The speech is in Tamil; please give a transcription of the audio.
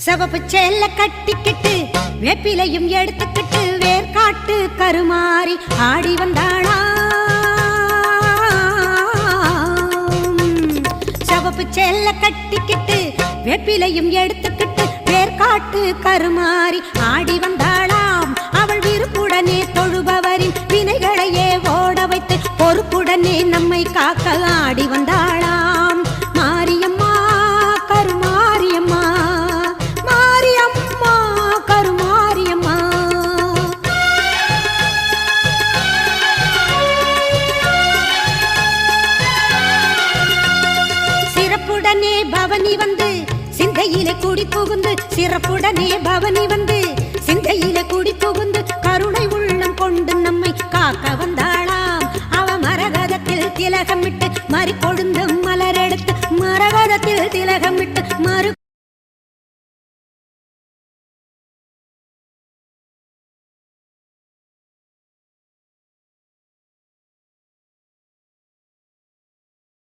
சிவப்பு சேல கட்டிக்கிட்டு வேப்பிலையும் எடுத்துக்கிட்டு வேர்காட்டு கருமாறி ஆடி வந்தாளா. சிவப்பு சேல கட்டிக்கிட்டு வேப்பிலையும் எடுத்துக்கிட்டு வேர்காட்டு கருமாறி ஆடி வந்தாளாம். அவள் விருப்புடனே தொழுபவரின் வினைகளையே ஓட வைத்து பொறுப்புடனே நம்மை காக்க ஆடி வந்தாளாம். மாரியம்மா கருமாரியம்மா, மாரியம்மா கருமாரியம்மா. சிறப்புடனே பவனி வந்து சிந்தையிலே கூடி புகுந்து, சிறப்புடனே பவனி வந்து சிந்தையிலே கூடி புகுந்து கருணை உள்ளம் கொண்டு நம்மை காக்க வந்தாளாம். அவ மரகதத்தில் திலகமிட்டு மறிக்கொள்